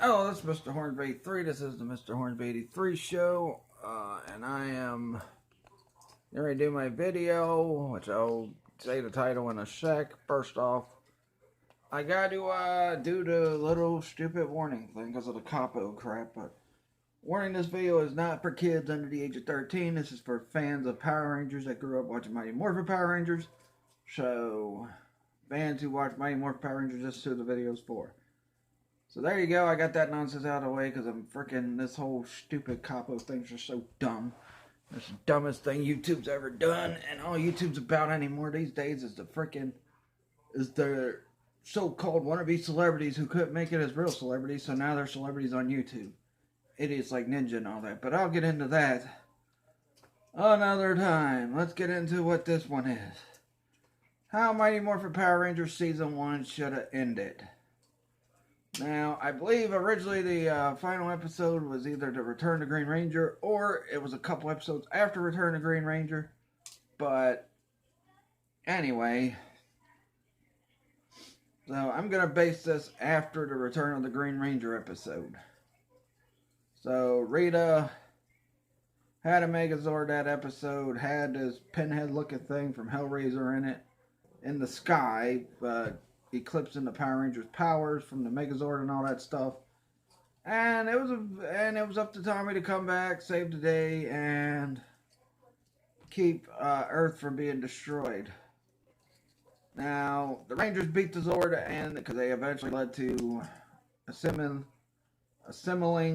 Hello, this is Mr. Hornsby 83. This is the Mr. Hornsby 83 show, and I am getting ready to do my video, which I'll say the title in a sec. First off, I got to do the little stupid warning thing because of the capo crap, but warning, this video is not for kids under the age of 13. This is for fans of Power Rangers that grew up watching Mighty Morphin Power Rangers. So, fans who watch Mighty Morphin Power Rangers, this is who the video is for. So there you go, I got that nonsense out of the way because I'm freaking, this whole stupid capo thing's just so dumb. It's the dumbest thing YouTube's ever done, and all YouTube's about anymore these days is the so-called wannabe celebrities who couldn't make it as real celebrities, so now they're celebrities on YouTube. Idiots like Ninja and all that, but I'll get into that another time. Let's get into what this one is. How Mighty Morphin Power Rangers Season 1 should have ended. Now, I believe originally the final episode was either to Return to Green Ranger, or it was a couple episodes after Return to Green Ranger. But, anyway, so I'm going to base this after the Return of the Green Ranger episode. So, Rita had a Megazord that episode, had this pinhead looking thing from Hellraiser in it, in the sky, but eclipsing the Power Rangers' powers from the Megazord and all that stuff. And it was up to Tommy to come back, save the day, and keep Earth from being destroyed. Now, the Rangers beat the Zord, and because they eventually led to assembling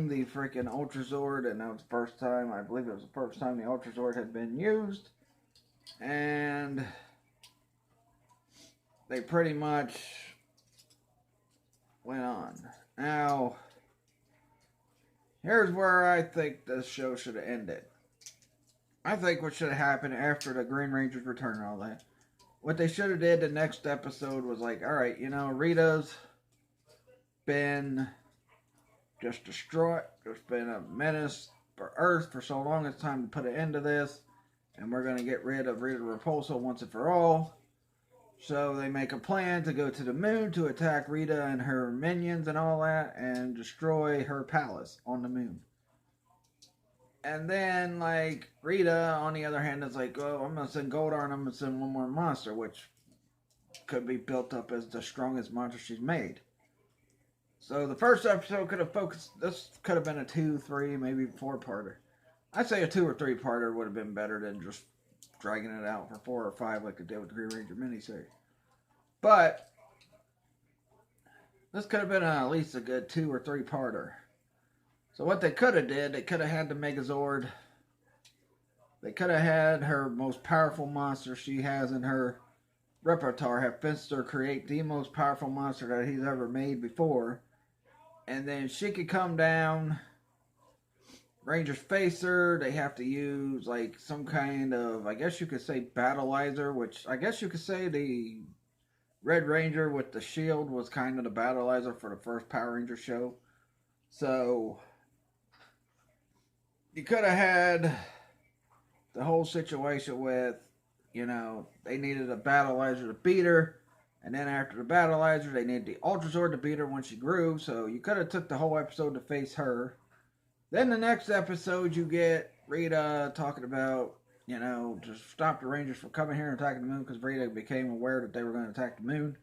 the freaking Ultra Zord, and that was the first time, I believe it was the first time the Ultra Zord had been used. And they pretty much went on. Now, here's where I think this show should have ended. I think what should have happened after the Green Ranger's return and all that, what they should have did the next episode was like, alright, you know, Rita's been just distraught. There's been a menace for Earth for so long. It's time to put an end to this. And we're going to get rid of Rita Repulsa once and for all. So they make a plan to go to the moon to attack Rita and her minions and all that and destroy her palace on the moon. And then, like, Rita, on the other hand, is like, oh, I'm going to send Goldar and I'm going to send one more monster, which could be built up as the strongest monster she's made. So the first episode could have focused, this could have been a 2, 3, maybe 4-parter. I'd say a 2 or 3-parter would have been better than just dragging it out for 4 or 5 like they did with the Green Ranger miniseries. But this could have been at least a good 2 or 3-parter. So what they could have did, they could have had the Megazord. They could have had her most powerful monster she has in her repertoire, have Finster create the most powerful monster that he's ever made before. And then she could come down, Rangers face her, they have to use like some kind of, I guess you could say battleizer, which I guess you could say the Red Ranger with the shield was kind of the battleizer for the first Power Ranger show. So you could have had the whole situation with, you know, they needed a battleizer to beat her. And then after the battleizer, they needed the Ultra Zord to beat her when she grew. So you could have took the whole episode to face her. Then the next episode, you get Rita talking about, you know, to stop the Rangers from coming here and attacking the moon because Rita became aware that they were going to attack the moon.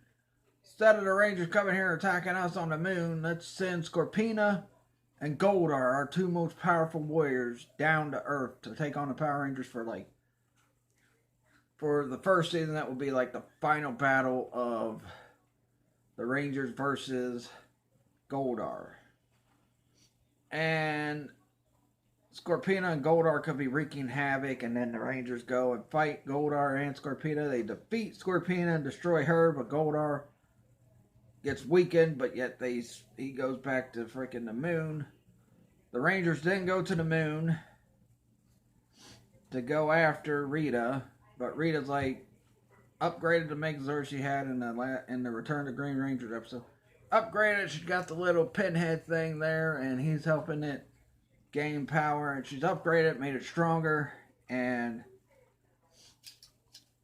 Instead of the Rangers coming here and attacking us on the moon, let's send Scorpina and Goldar, our 2 most powerful warriors, down to Earth to take on the Power Rangers for the first season. That would be like the final battle of the Rangers versus Goldar. And Scorpina and Goldar could be wreaking havoc, and then the Rangers go and fight Goldar and Scorpina. They defeat Scorpina and destroy her, but Goldar gets weakened, but yet he goes back to freaking the moon. The Rangers then go to the moon to go after Rita, but Rita's like upgraded the Megazord she had in the Return to Green Ranger episode. Upgraded, she's got the little pinhead thing there, and he's helping it gain power, and she's upgraded, made it stronger, and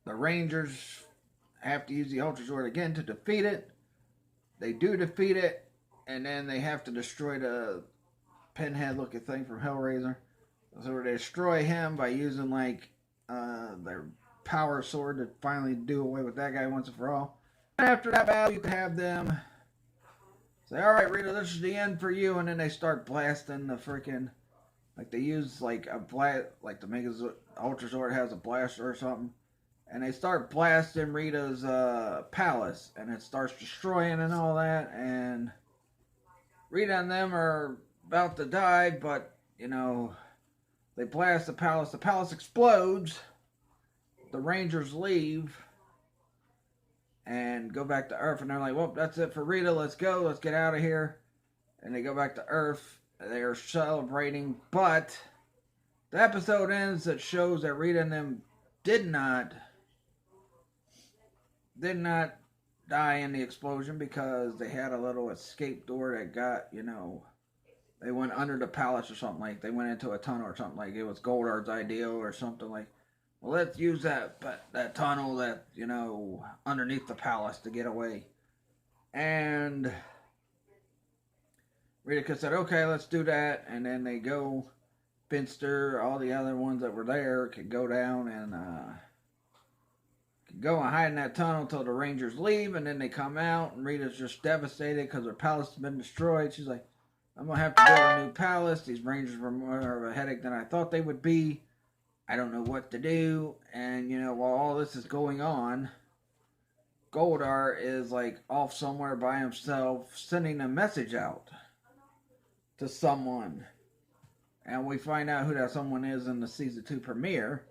the Rangers have to use the Ultra Zord again to defeat it. They do defeat it, and then they have to destroy the pinhead-looking thing from Hellraiser. So they destroy him by using like their power sword to finally do away with that guy once and for all. And after that battle, you can have them say, "All right, Rita, this is the end for you," and then they start blasting the freaking. Like they use like a blast, like the Ultra Sword has a blaster or something, and they start blasting Rita's palace, and it starts destroying and all that, and Rita and them are about to die, but you know they blast the palace explodes, the Rangers leave and go back to Earth, and they're like, "Well, that's it for Rita, let's go, let's get out of here," and they go back to Earth. They are celebrating, but the episode ends that shows that Rita and them did not die in the explosion because they had a little escape door that got, they went under the palace or something, like they went into a tunnel or something, like it was Goldard's idea or something, like, well, let's use that tunnel that, underneath the palace to get away. And Rita said, "Okay, let's do that," and then they go, Finster, all the other ones that were there could go down and go and hide in that tunnel until the Rangers leave, and then they come out, and Rita's just devastated because her palace has been destroyed. She's like, "I'm going to have to build a new palace. These Rangers were more of a headache than I thought they would be. I don't know what to do." And, while all this is going on, Goldar is like off somewhere by himself sending a message out to someone, and we find out who that someone is in the season 2 premiere.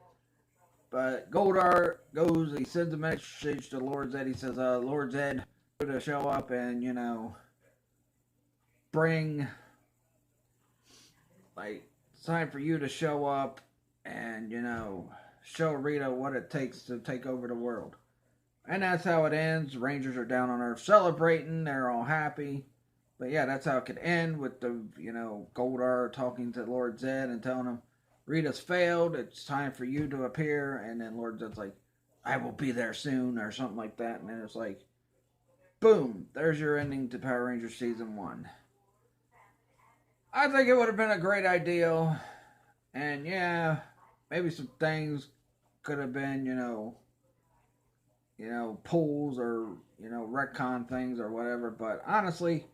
But Goldar goes, he sends a message to Lord Zed. He says, "Lord Zed, to show up and bring, like, it's time for you to show up and show Rita what it takes to take over the world." And that's how it ends. Rangers are down on Earth celebrating. They're all happy. But yeah, that's how it could end, with the, Goldar talking to Lord Zed and telling him, "Rita's failed, it's time for you to appear." And then Lord Zed's like, "I will be there soon," or something like that. And then it's like, boom, there's your ending to Power Rangers Season 1. I think it would have been a great idea. And yeah, maybe some things could have been, pulls or, retcon things or whatever. But honestly,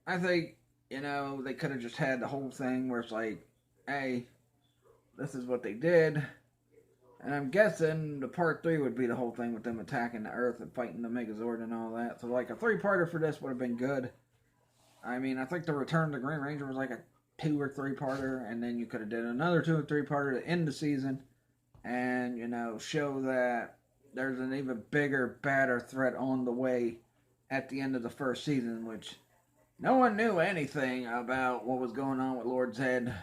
I think, they could have just had the whole thing where it's like, hey, this is what they did. And I'm guessing the part 3 would be the whole thing with them attacking the Earth and fighting the Megazord and all that. So like a 3-parter for this would have been good. I mean, I think the Return of the Green Ranger was like a 2 or 3-parter, and then you could have did another 2 or 3-parter to end the season and, show that there's an even bigger, badder threat on the way at the end of the first season, which no one knew anything about what was going on with Lord Zed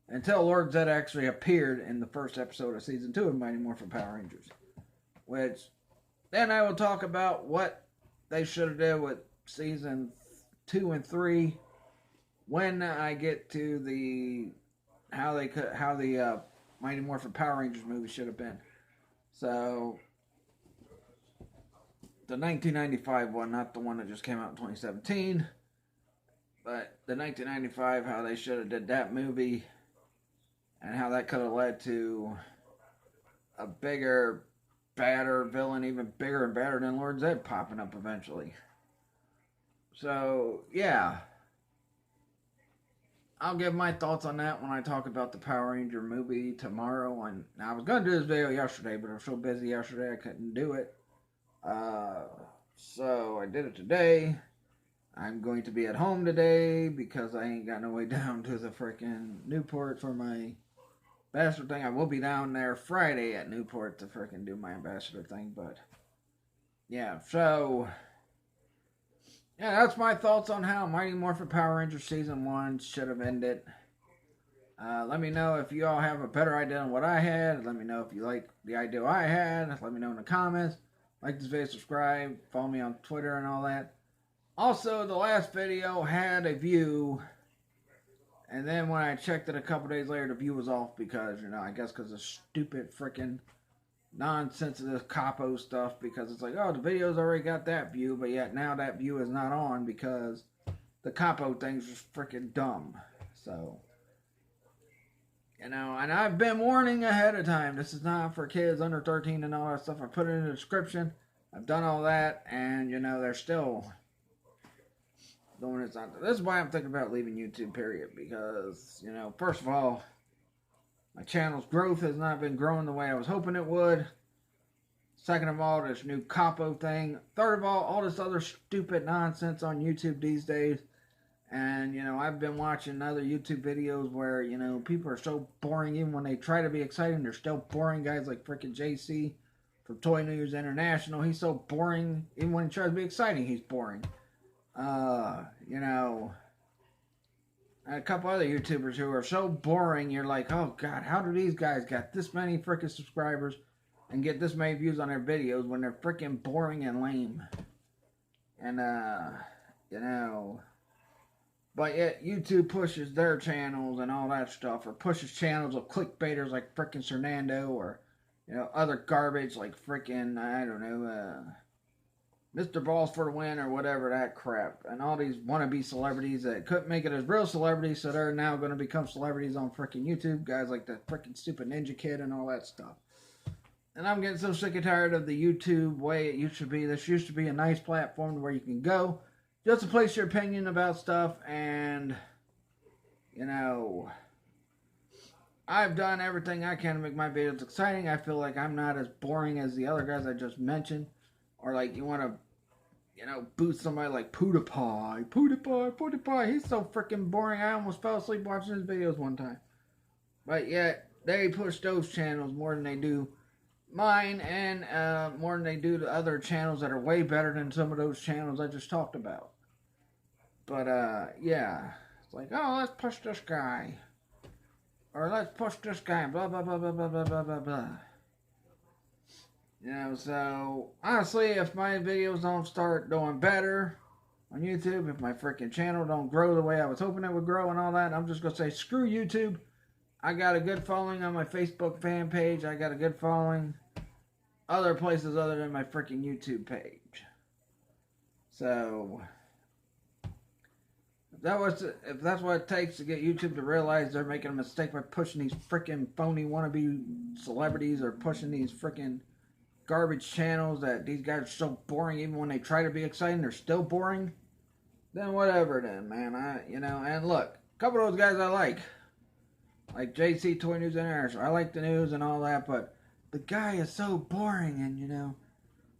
until Lord Zed actually appeared in the first episode of Season 2 of Mighty Morphin Power Rangers. Which, then I will talk about what they should have did with Season 2 and 3 when I get to how the Mighty Morphin Power Rangers movie should have been. So, the 1995 one, not the one that just came out in 2017. But the 1995, how they should have did that movie, and how that could have led to a bigger, badder villain, even bigger and badder than Lord Zed popping up eventually. So, yeah. I'll give my thoughts on that when I talk about the Power Ranger movie tomorrow. And I was going to do this video yesterday, but I was so busy yesterday I couldn't do it. So I did it today. I'm going to be at home today because I ain't got no way down to the freaking Newport for my ambassador thing. I will be down there Friday at Newport to freaking do my ambassador thing, but yeah, so yeah, that's my thoughts on how Mighty Morphin Power Rangers Season 1 should have ended. Let me know if you all have a better idea than what I had. Let me know if you like the idea I had. Let me know in the comments. Like this video, subscribe, follow me on Twitter and all that. Also, the last video had a view, and then when I checked it a couple days later, the view was off because, I guess because of stupid freaking nonsensitive capo stuff, because it's like, oh, the video's already got that view, but yet now that view is not on because the capo thing's just freaking dumb. So, you know, and I've been warning ahead of time. This is not for kids under 13 and all that stuff. I put it in the description. I've done all that, and, you know, they're still doing it. This is why I'm thinking about leaving YouTube, period. Because, you know, first of all, my channel's growth has not been growing the way I was hoping it would. Second of all, this new capo thing. Third of all this other stupid nonsense on YouTube these days. And, you know, I've been watching other YouTube videos where, you know, people are so boring. Even when they try to be exciting, they're still boring. Guys like frickin' JC from Toy News International. He's so boring. Even when he tries to be exciting, he's boring. You know, and a couple other YouTubers who are so boring, you're like, oh, God, how do these guys got this many frickin' subscribers and get this many views on their videos when they're frickin' boring and lame? And, you know... But yet, YouTube pushes their channels and all that stuff, or pushes channels of clickbaiters like frickin' Fernando, or, you know, other garbage like frickin', I don't know, Mr. Balls for the Win, or whatever that crap. And all these wannabe celebrities that couldn't make it as real celebrities, so they're now going to become celebrities on frickin' YouTube. Guys like the frickin' stupid Ninja Kid and all that stuff. And I'm getting so sick and tired of the YouTube way it used to be. This used to be a nice platform where you can go just to place your opinion about stuff, and, you know, I've done everything I can to make my videos exciting. I feel like I'm not as boring as the other guys I just mentioned. Or, like, you want to, you know, boost somebody like PewDiePie. PewDiePie, he's so freaking boring. I almost fell asleep watching his videos one time. But yet, they push those channels more than they do mine, and more than they do the other channels that are way better than some of those channels I just talked about. But, yeah. It's like, oh, let's push this guy. Or let's push this guy. Blah, blah, blah, blah, blah, blah, blah, blah, blah. You know, so, honestly, if my videos don't start doing better on YouTube, if my freaking channel don't grow the way I was hoping it would grow and all that, I'm just going to say, screw YouTube. I got a good following on my Facebook fan page. I got a good following other places other than my freaking YouTube page. So, if that's what it takes to get YouTube to realize they're making a mistake by pushing these freaking phony wannabe celebrities, or pushing these freaking garbage channels that these guys are so boring, even when they try to be exciting, they're still boring, then whatever then, man. You know, and look, a couple of those guys I like JC Toy News International. I like the news and all that, but the guy is so boring, and, you know,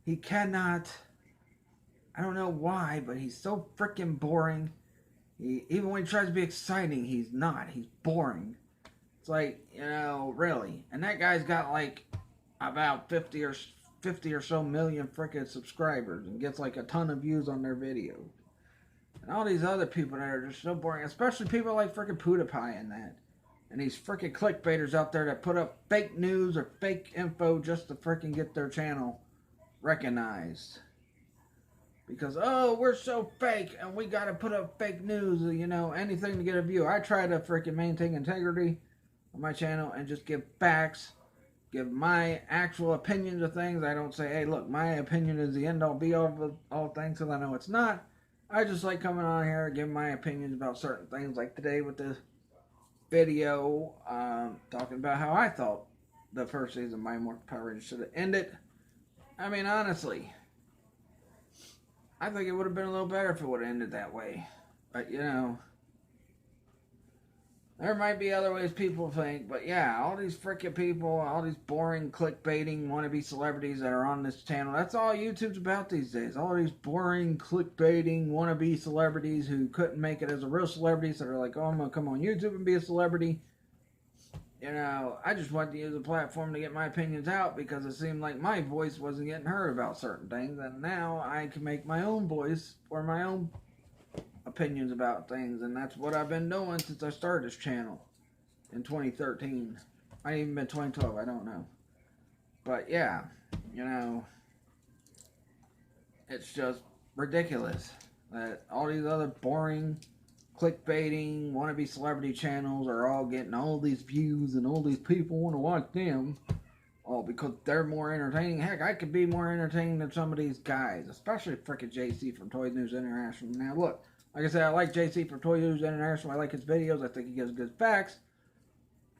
he cannot, I don't know why, but he's so freaking boring. Even when he tries to be exciting, he's not. He's boring. It's like, you know, really. And that guy's got like about 50 or so million freaking subscribers and gets like a ton of views on their videos. And all these other people that are just so boring, especially people like freaking PewDiePie and that. And these freaking clickbaiters out there that put up fake news or fake info just to freaking get their channel recognized. Because, oh, we're so fake and we gotta put up fake news, you know, anything to get a view. I try to freaking maintain integrity on my channel and just give facts, give my actual opinions of things. I don't say, hey, look, my opinion is the end all be all of all things, because I know it's not. I just like coming on here and giving my opinions about certain things, like today with this video, talking about how I thought the first season of Mighty Morphin Power Rangers should have ended. I mean, honestly, I think it would have been a little better if it would have ended that way. But, you know, there might be other ways people think. But, yeah, all these freaking people, all these boring clickbaiting wannabe celebrities that are on this channel, that's all YouTube's about these days. All these boring clickbaiting wannabe celebrities who couldn't make it as a real celebrity, so they're like, oh, I'm going to come on YouTube and be a celebrity. You know, I just wanted to use a platform to get my opinions out, because it seemed like my voice wasn't getting heard about certain things, and now I can make my own voice for my own opinions about things, and that's what I've been doing since I started this channel in 2013. Might even been 2012, I don't know. But yeah, you know, it's just ridiculous that all these other boring clickbaiting wannabe celebrity channels are all getting all these views, and all these people want to watch them, all because they're more entertaining. Heck, I could be more entertaining than some of these guys, especially frickin' JC from Toy News International. Now look, Like I said, I like JC for Toy News International. I like his videos. I think he gives good facts.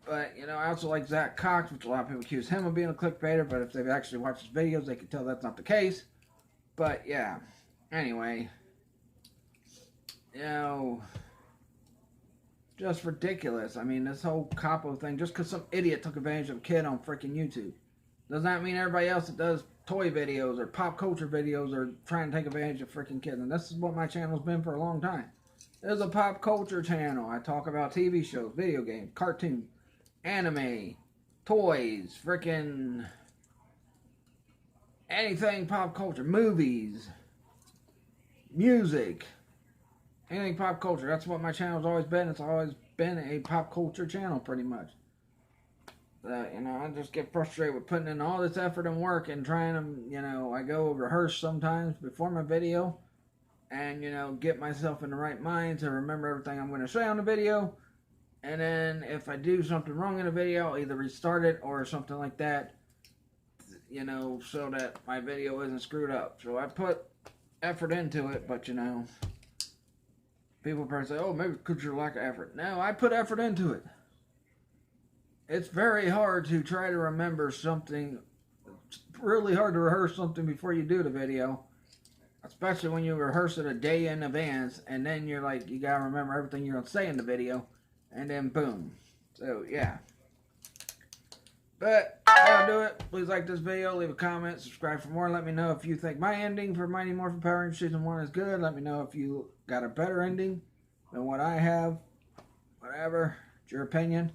But, you know, I also like Zach Cox, which a lot of people accuse him of being a clickbaiter. But if they've actually watched his videos, they can tell that's not the case. But, yeah. Anyway. You know, just ridiculous. I mean, this whole capo thing, just because some idiot took advantage of a kid on freaking YouTube, does not mean everybody else that does toy videos or pop culture videos are trying to take advantage of freaking kids. And this is what my channel's been for a long time. It's a pop culture channel. I talk about TV shows, video games, cartoons, anime, toys, freaking anything pop culture, movies, music, anything pop culture. That's what my channel's always been. It's always been a pop culture channel, pretty much. You know, I just get frustrated with putting in all this effort and work and trying to, you know, I go rehearse sometimes before my video and, you know, get myself in the right mind to remember everything I'm going to say on the video. And then if I do something wrong in the video, I'll either restart it or something like that, you know, so that my video isn't screwed up. So I put effort into it, but, you know, people probably say, oh, maybe because you lack of effort. No, I put effort into it. It's very hard to try to remember something. It's really hard to rehearse something before you do the video. Especially when you rehearse it a day in advance. And then you're like, you gotta remember everything you're gonna say in the video. And then boom. So, yeah. But, that'll do it. Please like this video. Leave a comment. Subscribe for more. Let me know if you think my ending for Mighty Morphin Power Rangers Season 1 is good. Let me know if you got a better ending than what I have. Whatever. It's your opinion.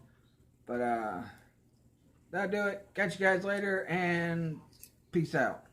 But, that'll do it. Catch you guys later, and peace out.